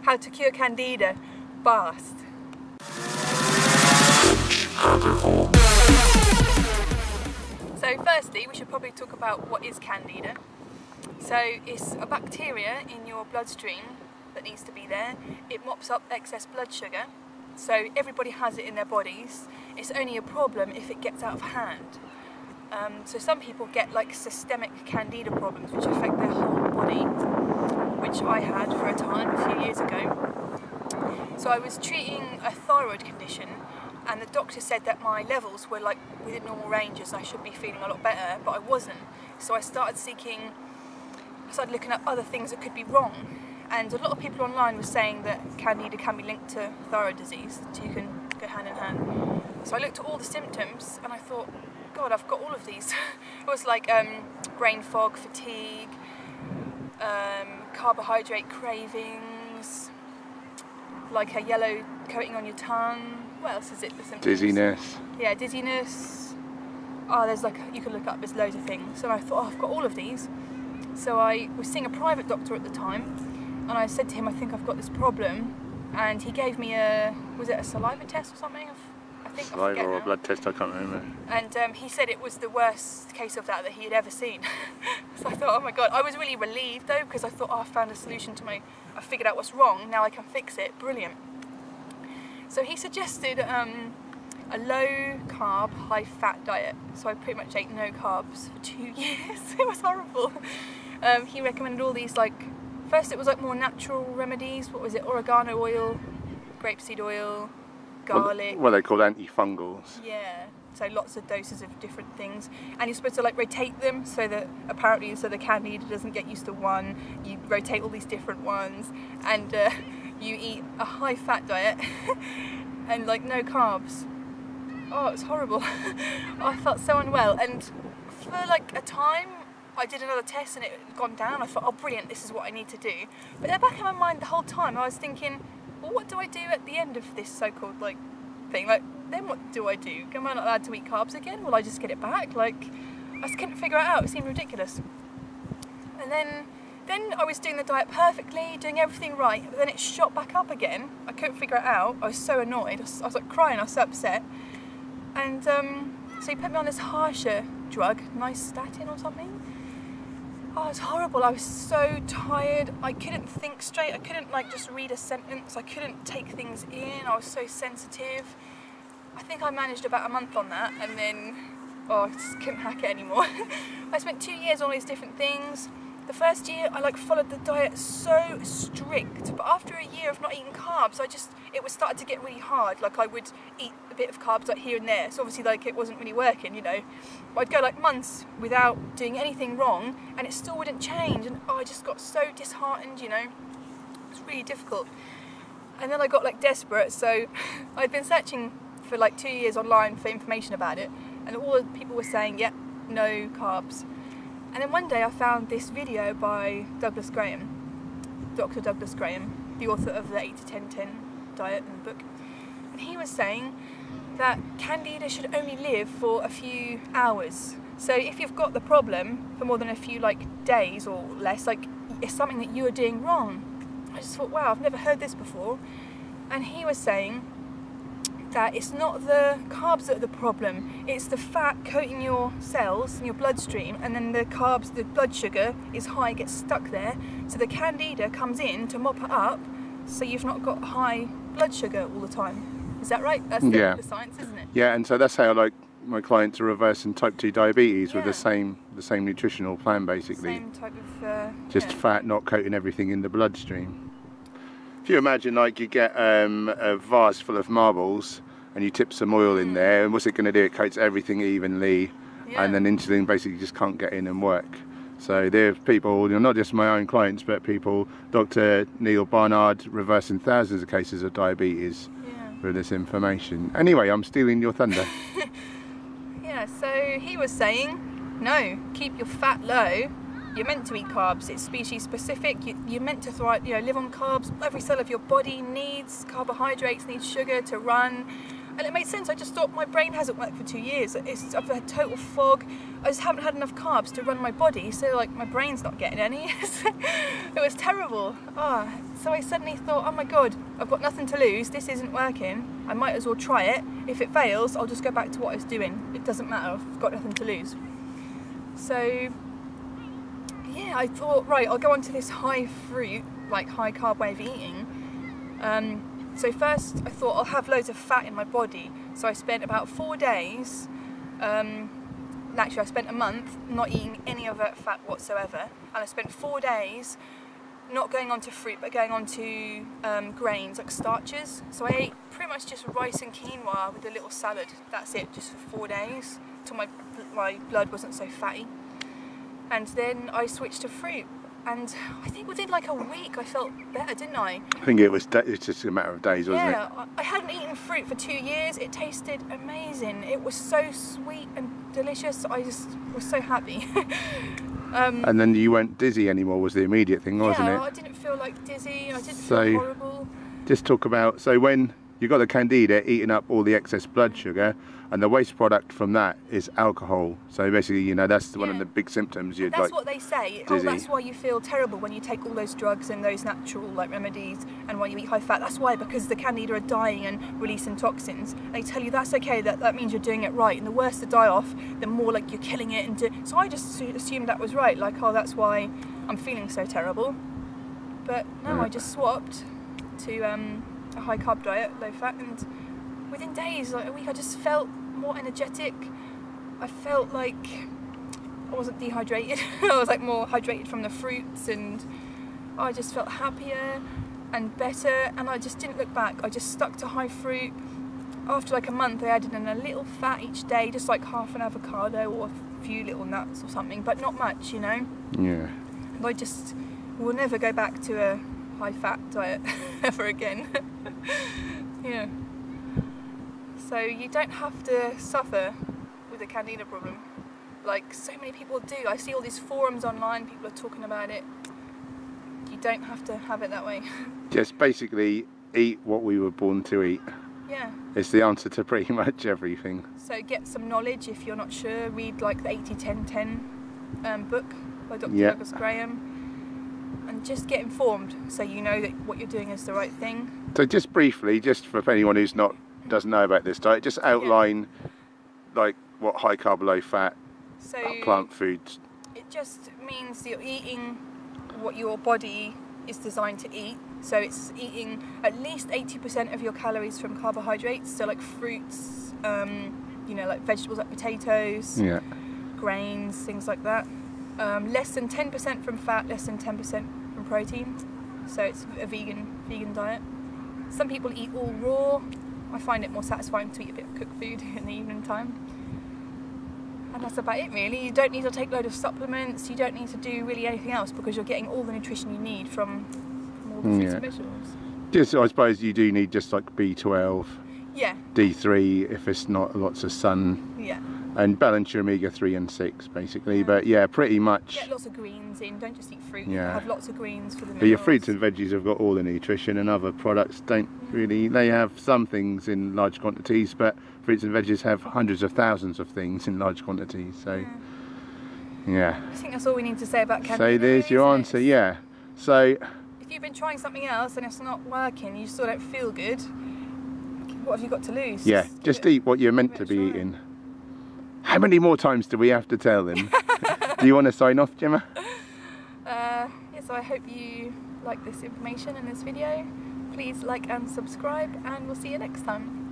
How to cure candida fast. So firstly, we should probably talk about what is candida. So it's a bacteria in your bloodstream that needs to be there. It mops up excess blood sugar. So everybody has it in their bodies. It's only a problem if it gets out of hand. So some people get like systemic candida problems which affect their whole body, which I had for a time a few years ago. So I was treating a thyroid condition, and the doctor said that my levels were like within normal ranges and I should be feeling a lot better, but I wasn't. So I started looking at other things that could be wrong. And a lot of people online were saying that candida can be linked to thyroid disease, so you can go hand in hand. So I looked at all the symptoms and I thought, God, I've got all of these. It was like brain fog, fatigue, carbohydrate cravings, like a yellow coating on your tongue. What else is it? The symptoms? Dizziness. Yeah, dizziness. Oh, there's like, you can look up, there's loads of things. So I thought, oh, I've got all of these. So I was seeing a private doctor at the time, and I said to him, I think I've got this problem. And he gave me was it a saliva test or something? Saliva or a blood test, I can't remember. And he said it was the worst case of that he had ever seen. So I thought, oh my God. I was really relieved though, because I thought, oh, I found a solution to I figured out what's wrong, now I can fix it, brilliant. So he suggested a low carb, high fat diet. So I pretty much ate no carbs for 2 years. It was horrible. He recommended all these, like, first it was like more natural remedies. What was it? Oregano oil, grapeseed oil, garlic. Well, they called antifungals. Yeah, so lots of doses of different things, and you're supposed to like rotate them so that apparently so the candida doesn't get used to one. You rotate all these different ones, and you eat a high fat diet and like no carbs. Oh, it's horrible. I felt so unwell, and for like a time I did another test and it had gone down. I thought, oh brilliant, this is what I need to do. But in the back of my mind the whole time I was thinking, well, what do I do at the end of this so-called like thing? Like, then what do I do? Am I not allowed to eat carbs again? Will I just get it back? Like, I just couldn't figure it out. It seemed ridiculous. And then I was doing the diet perfectly, doing everything right, but then it shot back up again. I couldn't figure it out. I was so annoyed. I was like crying. I was so upset. And so he put me on this harsher drug, nystatin or something. Oh, it was horrible. I was so tired. I couldn't think straight. I couldn't like just read a sentence. I couldn't take things in. I was so sensitive. I think I managed about a month on that, and then I just couldn't hack it anymore. I spent 2 years on all these different things. The first year I like followed the diet so strict, but after a year of not eating carbs, it was started to get really hard. Like I would eat a bit of carbs like here and there, so obviously like it wasn't really working, you know. But I'd go like months without doing anything wrong and it still wouldn't change, and I just got so disheartened, you know. It was really difficult. And then I got like desperate, so I'd been searching for like 2 years online for information about it, and all the people were saying, yep, no carbs. And then one day I found this video by Douglas Graham, Dr. Douglas Graham, the author of the 8-10-10 diet and the book. And he was saying that candida should only live for a few hours. So if you've got the problem for more than a few like days or less, like it's something that you are doing wrong. I just thought, wow, I've never heard this before. And he was saying that it's not the carbs that are the problem, it's the fat coating your cells in your bloodstream, and then the carbs, the blood sugar is high, gets stuck there, so the candida comes in to mop it up, so you've not got high blood sugar all the time. Is that right? That's the science, isn't it? Yeah, and so that's how I like my clients are reversing type 2 diabetes with the same nutritional plan basically. Same type of just fat not coating everything in the bloodstream. If you imagine like you get a vase full of marbles and you tip some oil in there, and what's it going to do? It coats everything evenly, and then insulin basically just can't get in and work. So there's people, you know, not just my own clients, but people, Dr. Neil Barnard, reversing thousands of cases of diabetes with this information. Anyway, I'm stealing your thunder. Yeah, so he was saying, no, keep your fat low. You're meant to eat carbs. It's species specific. You're meant to live on carbs. Every cell of your body needs carbohydrates, needs sugar to run. And it made sense. I just thought my brain hasn't worked for 2 years. I've had total fog. I just haven't had enough carbs to run my body, so like my brain's not getting any. It was terrible. So I suddenly thought, oh my god, I've got nothing to lose. This isn't working. I might as well try it. If it fails, I'll just go back to what I was doing. It doesn't matter. I've got nothing to lose. So yeah, I thought, right, I'll go on to this high fruit, like high carb way of eating. So first I thought I'll have loads of fat in my body. So I spent about 4 days, actually I spent a month not eating any overt fat whatsoever. And I spent 4 days not going on to fruit but going on to grains like starches. So I ate pretty much just rice and quinoa with a little salad. That's it, just for 4 days, till my blood wasn't so fatty. And then I switched to fruit. And I think within like a week I felt better, didn't I? I think it's just a matter of days, wasn't it? Yeah, I hadn't eaten fruit for 2 years. It tasted amazing. It was so sweet and delicious. I just was so happy. And then you weren't dizzy anymore was the immediate thing, wasn't it? Yeah, I didn't feel like dizzy. I didn't feel horrible. Just talk about, so when you got the candida eating up all the excess blood sugar, and the waste product from that is alcohol. So basically, you know, that's one of the big symptoms. You'd that's like what they say. dizzy. Oh, that's why you feel terrible when you take all those drugs and those natural like remedies, and when you eat high fat. That's why, because the candida are dying and releasing toxins. They tell you that's okay. That means you're doing it right. And the worse the die off, the more like you're killing it. So I just assumed that was right. Like, oh, that's why I'm feeling so terrible. But no, I just swapped to a high carb diet, low fat, and within days, like a week, I just felt more energetic. I felt like I wasn't dehydrated. I was like more hydrated from the fruits, and I just felt happier and better, and I just didn't look back. I just stuck to high fruit. After like a month, I added in a little fat each day, just like half an avocado or a few little nuts or something, but not much, you know? Yeah. And I just will never go back to a high fat diet ever again. Yeah. So you don't have to suffer with a candida problem, like so many people do. I see all these forums online, people are talking about it. You don't have to have it that way. Just basically eat what we were born to eat. Yeah. It's the answer to pretty much everything. So get some knowledge if you're not sure. Read like the 80-10-10 book by Dr. Douglas Graham, and just get informed so you know that what you're doing is the right thing. So just briefly, just for anyone who's doesn't know about this diet, just outline like what high carb, low fat, plant foods. It just means you're eating what your body is designed to eat. So it's eating at least 80% of your calories from carbohydrates, so like fruits, you know, like vegetables like potatoes, grains, things like that. Less than 10% from fat, less than 10% from protein. So it's a vegan diet. Some people eat all raw. I find it more satisfying to eat a bit of cooked food in the evening time. And that's about it really. You don't need to take a load of supplements, you don't need to do really anything else, because you're getting all the nutrition you need from all the fruits and vegetables. Just, I suppose you do need just like B12, D3 if it's not lots of sun, and balance your omega-3 and 6 basically, but yeah, pretty much. Get lots of greens in, don't just eat fruit, have lots of greens for the minerals. But your fruits and veggies have got all the nutrition, and other products don't really. They have some things in large quantities, but fruits and veggies have hundreds of thousands of things in large quantities, so I think that's all we need to say about candida. So there's your answer, So if you've been trying something else and it's not working, you still don't feel good, what have you got to lose? Just eat what you're meant to be eating. How many more times do we have to tell them? Do you want to sign off, Gemma? So I hope you like this information in this video. Please like and subscribe, and we'll see you next time.